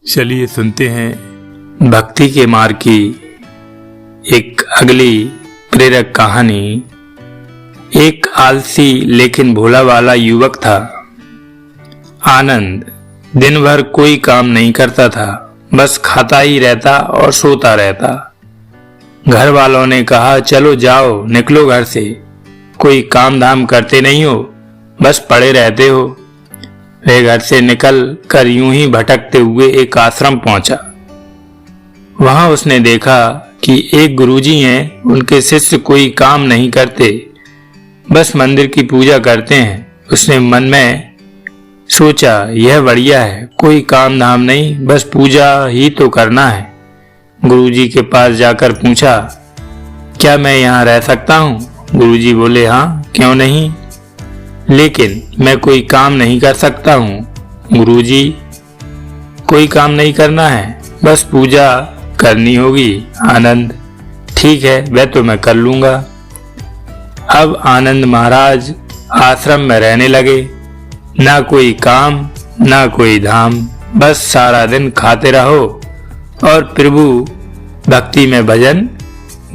चलिए सुनते हैं भक्ति के मार्ग की एक अगली प्रेरक कहानी। एक आलसी लेकिन भोला वाला युवक था। आनंद दिन भर कोई काम नहीं करता था, बस खाता ही रहता और सोता रहता। घर वालों ने कहा, चलो जाओ, निकलो घर से, कोई काम धाम करते नहीं हो, बस पड़े रहते हो। वह घर से निकल कर यूं ही भटकते हुए एक आश्रम पहुंचा। वहां उसने देखा कि एक गुरुजी हैं, उनके शिष्य कोई काम नहीं करते, बस मंदिर की पूजा करते हैं। उसने मन में सोचा, यह बढ़िया है, कोई काम धाम नहीं, बस पूजा ही तो करना है। गुरुजी के पास जाकर पूछा, क्या मैं यहाँ रह सकता हूँ? गुरुजी बोले, हाँ, क्यों नहीं, लेकिन मैं कोई काम नहीं कर सकता हूँ। गुरुजी, कोई काम नहीं करना है, बस पूजा करनी होगी। आनंद, ठीक है, वह तो मैं कर लूंगा। अब आनंद महाराज आश्रम में रहने लगे। ना कोई काम, ना कोई धाम, बस सारा दिन खाते रहो और प्रभु भक्ति में भजन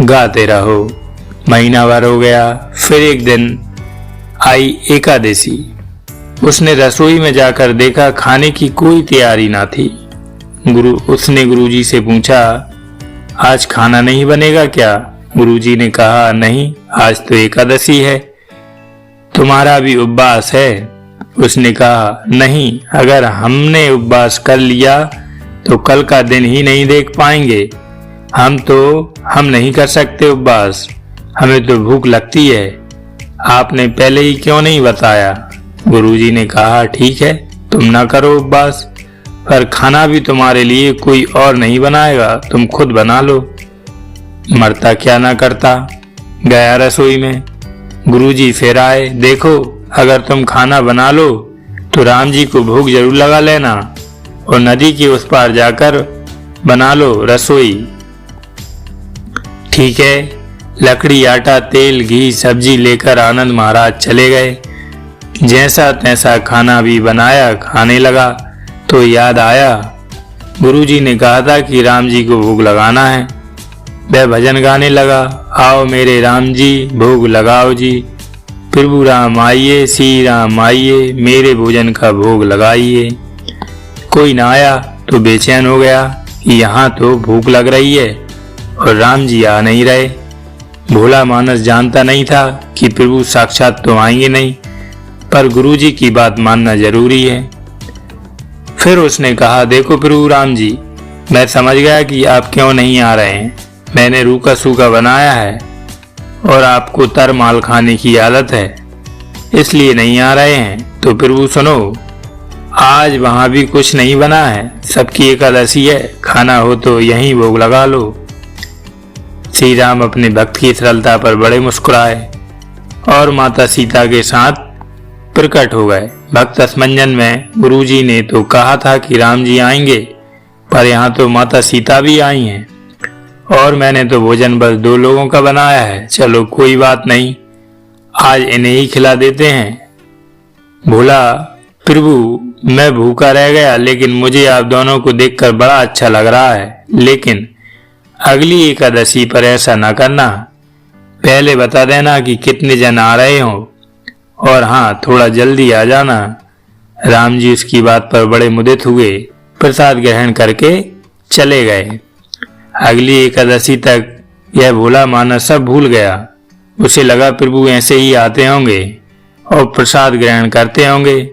गाते रहो। महीना भर हो गया। फिर एक दिन आई एकादशी। उसने रसोई में जाकर देखा, खाने की कोई तैयारी ना थी। उसने गुरुजी से पूछा, आज खाना नहीं बनेगा क्या? गुरुजी ने कहा, नहीं, आज तो एकादशी है, तुम्हारा भी उपवास है। उसने कहा, नहीं, अगर हमने उपवास कर लिया तो कल का दिन ही नहीं देख पाएंगे। हम नहीं कर सकते उपवास, हमें तो भूख लगती है, आपने पहले ही क्यों नहीं बताया? गुरुजी ने कहा, ठीक है, तुम ना करो उपवास, पर खाना भी तुम्हारे लिए कोई और नहीं बनाएगा, तुम खुद बना लो। मरता क्या ना करता, गया रसोई में। गुरुजी फिर आए, देखो, अगर तुम खाना बना लो तो राम जी को भोग जरूर लगा लेना और नदी के उस पार जाकर बना लो रसोई। ठीक है। लकड़ी, आटा, तेल, घी, सब्जी लेकर आनंद महाराज चले गए। जैसा तैसा खाना भी बनाया, खाने लगा तो याद आया, गुरुजी ने कहा था कि राम जी को भोग लगाना है। वह भजन गाने लगा, आओ मेरे राम जी, भोग लगाओ जी, प्रभु राम आइए, श्री राम आइए, मेरे भोजन का भोग लगाइए। कोई ना आया तो बेचैन हो गया कि यहाँ तो भूख लग रही है और राम जी आ नहीं रहे। भोला मानस जानता नहीं था कि प्रभु साक्षात तो आएंगे नहीं, पर गुरुजी की बात मानना जरूरी है। फिर उसने कहा, देखो प्रभु राम जी, मैं समझ गया कि आप क्यों नहीं आ रहे हैं। मैंने रूखा सूखा बनाया है और आपको तर माल खाने की आदत है, इसलिए नहीं आ रहे हैं। तो प्रभु सुनो, आज वहां भी कुछ नहीं बना है, सबकी एकादशी है, खाना हो तो यहीं भोग लगा लो। श्री राम अपने भक्त की सरलता पर बड़े मुस्कुराए और माता सीता के साथ प्रकट हो गए। भक्त असमंजन में, गुरुजी ने तो कहा था कि राम जी आएंगे, पर यहाँ तो माता सीता भी आई हैं और मैंने तो भोजन बस 2 लोगों का बनाया है। चलो कोई बात नहीं, आज इन्हें ही खिला देते हैं। भोला, प्रभु मैं भूखा रह गया, लेकिन मुझे आप दोनों को देखकर बड़ा अच्छा लग रहा है, लेकिन अगली एकादशी पर ऐसा ना करना, पहले बता देना कि कितने जन आ रहे हो, और हाँ, थोड़ा जल्दी आ जाना। राम जी उसकी बात पर बड़े मुदित हुए, प्रसाद ग्रहण करके चले गए। अगली एकादशी तक यह भोला मानस सब भूल गया। उसे लगा प्रभु ऐसे ही आते होंगे और प्रसाद ग्रहण करते होंगे।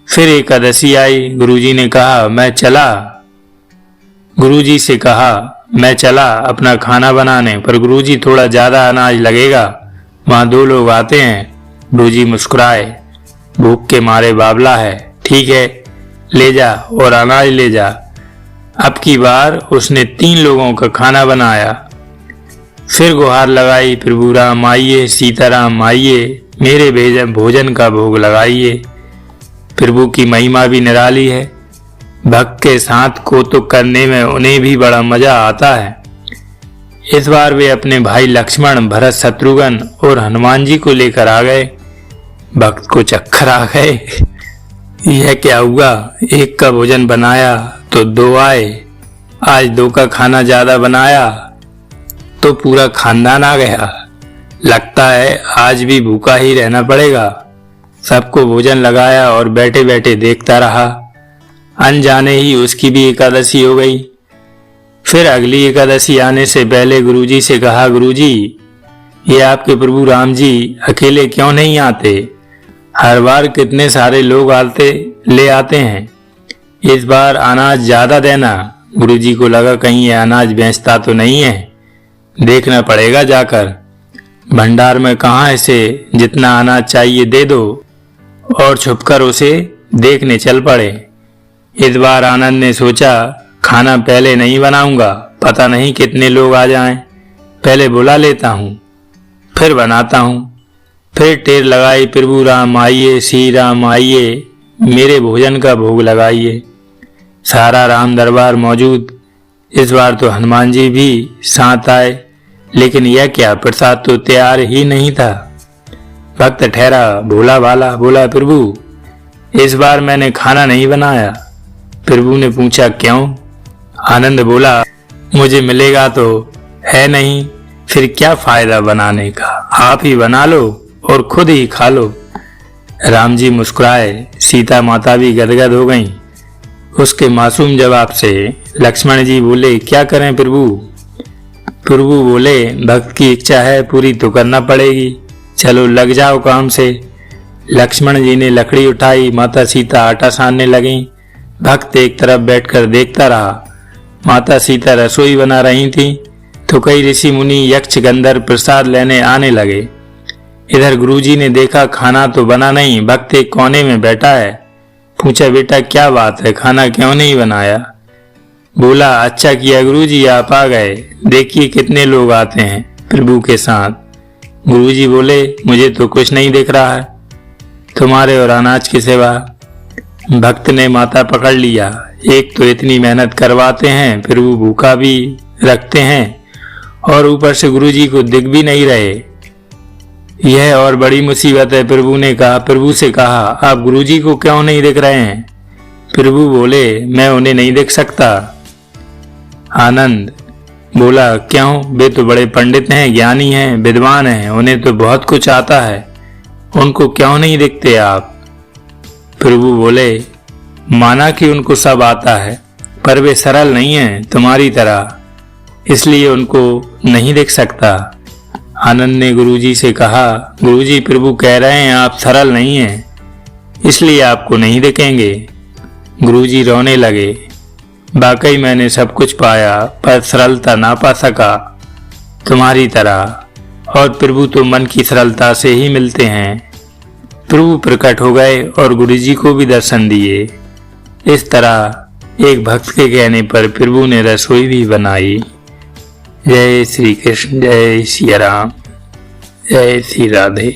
फिर एकादशी आई। गुरुजी ने कहा, मैं चला अपना खाना बनाने, पर गुरुजी थोड़ा ज्यादा अनाज लगेगा, वहां 2 लोग आते हैं। गुरुजी मुस्कुराए, भूख के मारे बाबला है, ठीक है, ले जा और अनाज ले जा। अब की बार उसने 3 लोगों का खाना बनाया। फिर गुहार लगाई, प्रभु राम आइए, सीताराम आइए, मेरे भोजन का भोग लगाइए। प्रभु की महिमा भी निराली है। भक्त के साथ कौतुक करने में उन्हें भी बड़ा मजा आता है। इस बार वे अपने भाई लक्ष्मण, भरत, शत्रुघ्न और हनुमान जी को लेकर आ गए। भक्त को चक्कर आ गए, यह क्या हुआ, एक का भोजन बनाया तो 2 आए। आज 2 का खाना ज्यादा बनाया तो पूरा खानदान आ गया। लगता है आज भी भूखा ही रहना पड़ेगा। सबको भोजन लगाया और बैठे बैठे देखता रहा। अनजाने ही उसकी भी एकादशी हो गई। फिर अगली एकादशी आने से पहले गुरुजी से कहा, गुरुजी ये आपके प्रभु राम जी अकेले क्यों नहीं आते? हर बार कितने सारे लोग ले आते हैं। इस बार अनाज ज्यादा देना। गुरुजी को लगा कहीं ये अनाज बेचता तो नहीं है, देखना पड़ेगा जाकर। भंडार में कहाँ इसे जितना अनाज चाहिए दे दो और छुपकर उसे देखने चल पड़े। इस बार आनंद ने सोचा खाना पहले नहीं बनाऊंगा, पता नहीं कितने लोग आ जाएं। पहले बुला लेता हूँ फिर बनाता हूँ। फिर टेर लगाई, प्रभु राम आइए, श्री राम आइए, मेरे भोजन का भोग लगाइए। सारा राम दरबार मौजूद। इस बार तो हनुमान जी भी साथ आए, लेकिन यह क्या, प्रसाद तो तैयार ही नहीं था। भक्त ठहरा, भोला भाला बोला, प्रभु इस बार मैंने खाना नहीं बनाया। प्रभु ने पूछा क्यों? आनंद बोला, मुझे मिलेगा तो है नहीं, फिर क्या फायदा बनाने का, आप ही बना लो और खुद ही खा लो। राम जी मुस्कुराए, सीता माता भी गदगद हो गईं। उसके मासूम जवाब से लक्ष्मण जी बोले, क्या करें प्रभु? प्रभु बोले, भक्त की इच्छा है पूरी तो करना पड़ेगी, चलो लग जाओ काम से। लक्ष्मण जी ने लकड़ी उठाई, माता सीता आटा सानने लगीं। भक्त एक तरफ बैठकर देखता रहा। माता सीता रसोई बना रही थी तो कई ऋषि मुनि यक्ष गंधर्व प्रसाद लेने आने लगे। इधर गुरुजी ने देखा खाना तो बना नहीं, भक्त एक कोने में बैठा है। पूछा, बेटा क्या बात है, खाना क्यों नहीं बनाया? बोला, अच्छा किया गुरुजी आप आ गए, देखिए कितने लोग आते हैं प्रभु के साथ। गुरुजी बोले, मुझे तो कुछ नहीं दिख रहा है तुम्हारे और अनाज के सिवा। भक्त ने माथा पकड़ लिया, एक तो इतनी मेहनत करवाते हैं, प्रभु भूखा भी रखते हैं और ऊपर से गुरुजी को दिख भी नहीं रहे, यह और बड़ी मुसीबत है। प्रभु से कहा, आप गुरुजी को क्यों नहीं दिख रहे हैं? प्रभु बोले, मैं उन्हें नहीं देख सकता। आनंद बोला, क्यों? वे तो बड़े पंडित हैं, ज्ञानी हैं, विद्वान हैं, उन्हें तो बहुत कुछ आता है, उनको क्यों नहीं देखते आप? प्रभु बोले, माना कि उनको सब आता है, पर वे सरल नहीं हैं तुम्हारी तरह, इसलिए उनको नहीं देख सकता। आनंद ने गुरुजी से कहा, गुरुजी प्रभु कह रहे हैं आप सरल नहीं हैं, इसलिए आपको नहीं देखेंगे। गुरुजी रोने लगे, वाकई मैंने सब कुछ पाया पर सरलता ना पा सका तुम्हारी तरह, और प्रभु तो मन की सरलता से ही मिलते हैं। प्रभु प्रकट हो गए और गुरुजी को भी दर्शन दिए। इस तरह एक भक्त के कहने पर प्रभु ने रसोई भी बनाई। जय श्री कृष्ण, जय श्री राम, जय श्री राधे।